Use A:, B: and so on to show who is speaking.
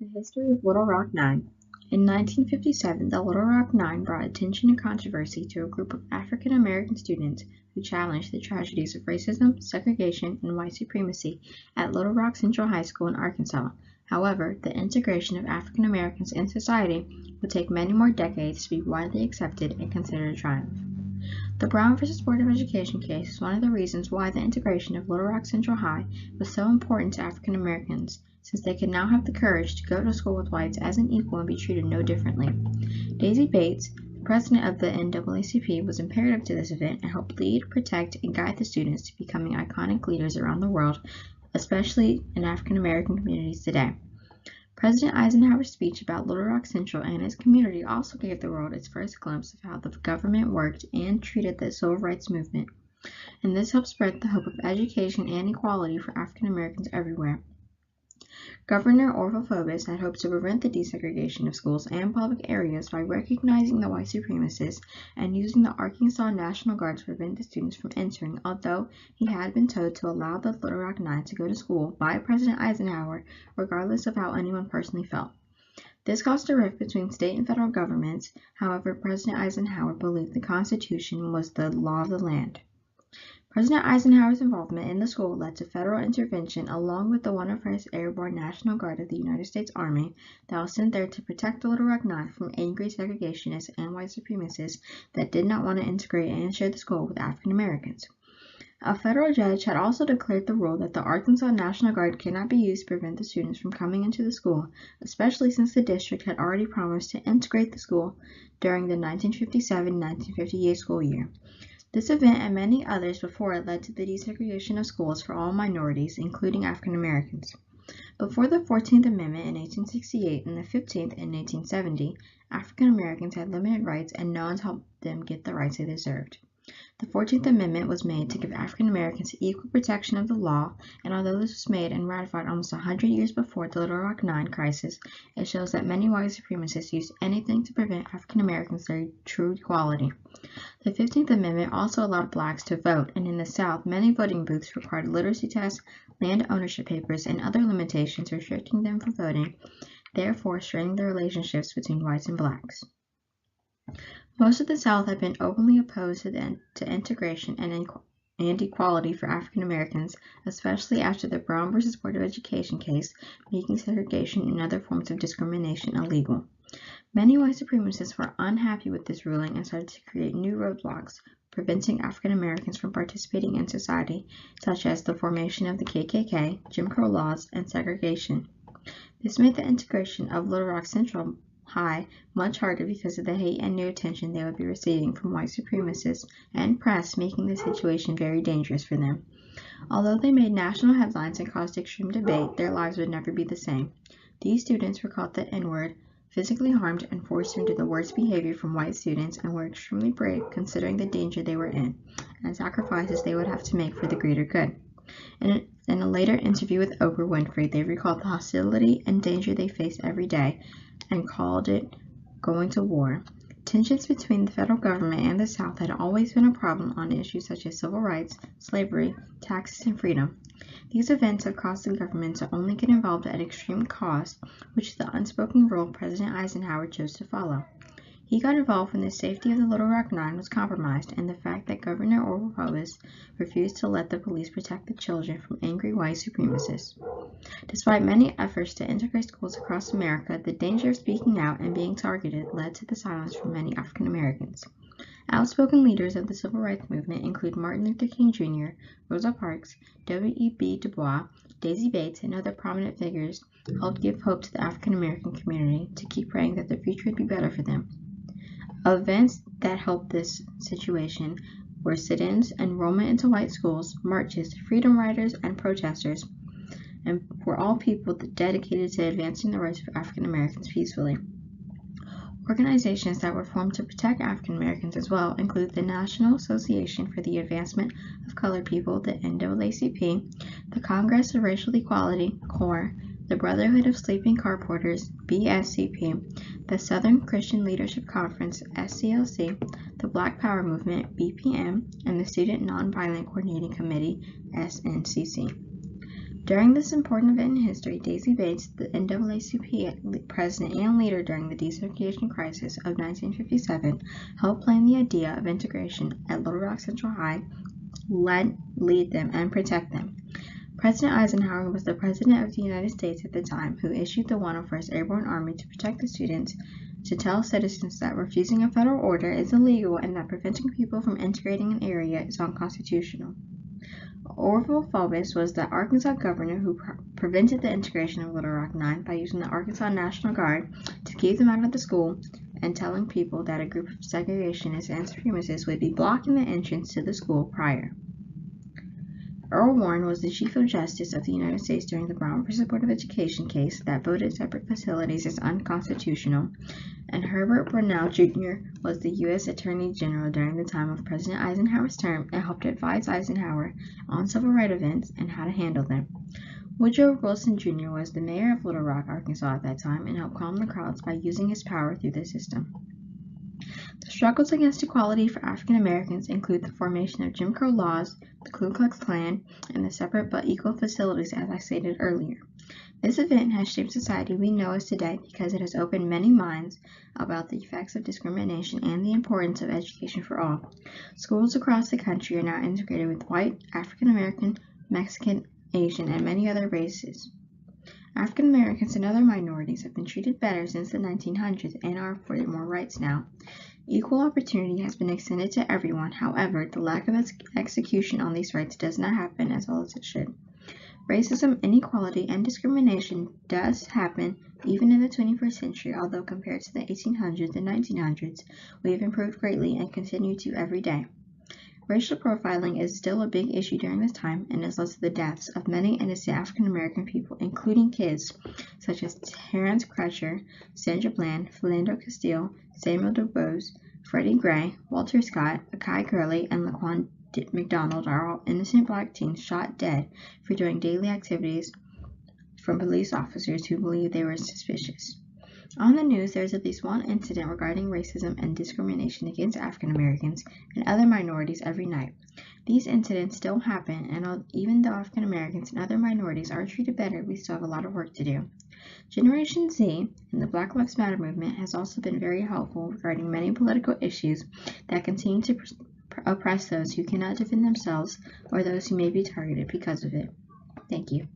A: The history of Little Rock Nine. In 1957, the Little Rock Nine brought attention and controversy to a group of African American students who challenged the tragedies of racism, segregation, and white supremacy at Little Rock Central High School in Arkansas. However, the integration of African Americans in society would take many more decades to be widely accepted and considered a triumph. The Brown v. Board of Education case is one of the reasons why the integration of Little Rock Central High was so important to African Americans, since they could now have the courage to go to school with whites as an equal and be treated no differently. Daisy Bates, the president of the NAACP, was imperative to this event and helped lead, protect, and guide the students to becoming iconic leaders around the world, especially in African American communities today. President Eisenhower's speech about Little Rock Central and its community also gave the world its first glimpse of how the government worked and treated the civil rights movement, and this helped spread the hope of education and equality for African Americans everywhere. Governor Orville Forbes had hoped to prevent the desegregation of schools and public areas by recognizing the white supremacists and using the Arkansas National Guard to prevent the students from entering, although he had been told to allow the Little Rock Nine to go to school by President Eisenhower, regardless of how anyone personally felt. This caused a rift between state and federal governments. However, President Eisenhower believed the Constitution was the law of the land. President Eisenhower's involvement in the school led to federal intervention along with the 101st Airborne National Guard of the United States Army that was sent there to protect the Little Rock Nine from angry segregationists and white supremacists that did not want to integrate and share the school with African Americans. A federal judge had also declared the rule that the Arkansas National Guard cannot be used to prevent the students from coming into the school, especially since the district had already promised to integrate the school during the 1957-1958 school year. This event and many others before it led to the desegregation of schools for all minorities, including African Americans. Before the 14th Amendment in 1868 and the 15th in 1870, African Americans had limited rights and no one helped them get the rights they deserved. The 14th Amendment was made to give African Americans equal protection of the law, and although this was made and ratified almost 100 years before the Little Rock Nine crisis, it shows that many white supremacists used anything to prevent African Americans their true equality. The 15th Amendment also allowed blacks to vote, and in the South, many voting booths required literacy tests, land ownership papers, and other limitations restricting them from voting, therefore straining the relationships between whites and blacks. Most of the South had been openly opposed to integration and equality for African Americans, especially after the Brown v. Board of Education case, making segregation and other forms of discrimination illegal. Many white supremacists were unhappy with this ruling and started to create new roadblocks, preventing African Americans from participating in society, such as the formation of the KKK, Jim Crow laws, and segregation. This made the integration of Little Rock Central High much harder because of the hate and new attention they would be receiving from white supremacists and press, making the situation very dangerous for them. Although they made national headlines and caused extreme debate, their lives would never be the same. These students were called the N-word, physically harmed, and forced into the worst behavior from white students, and were extremely brave considering the danger they were in and sacrifices they would have to make for the greater good. In a later interview with Oprah Winfrey, they recalled the hostility and danger they faced every day and called it going to war. Tensions between the federal government and the South had always been a problem on issues such as civil rights, slavery, taxes, and freedom. These events have caused the government to only get involved at extreme cost, which is the unspoken rule President Eisenhower chose to follow. He got involved when the safety of the Little Rock Nine was compromised and the fact that Governor Orville Forbes refused to let the police protect the children from angry white supremacists. Despite many efforts to integrate schools across America, the danger of speaking out and being targeted led to the silence from many African Americans. Outspoken leaders of the civil rights movement include Martin Luther King Jr., Rosa Parks, W.E.B. Du Bois, Daisy Bates, and other prominent figures helped give hope to the African American community to keep praying that the future would be better for them. Events that helped this situation were sit-ins, enrollment into white schools, marches, freedom riders, and protesters, and were all people dedicated to advancing the rights of African Americans peacefully. Organizations that were formed to protect African Americans as well include the National Association for the Advancement of Colored People, the NAACP, the Congress of Racial Equality, CORE, the Brotherhood of Sleeping Car Porters, BSCP, the Southern Christian Leadership Conference, SCLC, the Black Power Movement, BPM, and the Student Nonviolent Coordinating Committee, SNCC. During this important event in history, Daisy Bates, the NAACP president and leader during the desegregation crisis of 1957, helped plan the idea of integration at Little Rock Central High, lead them, and protect them. President Eisenhower was the President of the United States at the time, who issued the 101st Airborne Army to protect the students, to tell citizens that refusing a federal order is illegal and that preventing people from integrating an area is unconstitutional. Orville Faubus was the Arkansas governor who prevented the integration of Little Rock 9 by using the Arkansas National Guard to keep them out of the school and telling people that a group of segregationists and supremacists would be blocking the entrance to the school prior. Earl Warren was the Chief of Justice of the United States during the Brown v. Board of Education case that voted separate facilities as unconstitutional, and Herbert Brownell Jr. was the U.S. Attorney General during the time of President Eisenhower's term and helped advise Eisenhower on civil rights events and how to handle them. Woodrow Wilson Jr. was the mayor of Little Rock, Arkansas at that time and helped calm the crowds by using his power through the system. The struggles against equality for African Americans include the formation of Jim Crow laws, the Ku Klux Klan, and the separate but equal facilities as I stated earlier. This event has shaped society we know as today because it has opened many minds about the effects of discrimination and the importance of education for all. Schools across the country are now integrated with white, African American, Mexican, Asian, and many other races. African Americans and other minorities have been treated better since the 1900s and are afforded more rights now. Equal opportunity has been extended to everyone. However, the lack of execution on these rights does not happen as well as it should. Racism, inequality, and discrimination does happen even in the 21st century, although compared to the 1800s and 1900s, we have improved greatly and continue to every day. Racial profiling is still a big issue during this time and has led to the deaths of many innocent African American people, including kids such as Terrence Crutcher, Sandra Bland, Philando Castile, Samuel DuBose, Freddie Gray, Walter Scott, Akai Gurley, and Laquan McDonald are all innocent black teens shot dead for doing daily activities from police officers who believed they were suspicious. On the news, there is at least one incident regarding racism and discrimination against African Americans and other minorities every night. These incidents still happen, and even though African Americans and other minorities are treated better, we still have a lot of work to do. Generation Z and the Black Lives Matter movement has also been very helpful regarding many political issues that continue to oppress those who cannot defend themselves or those who may be targeted because of it. Thank you.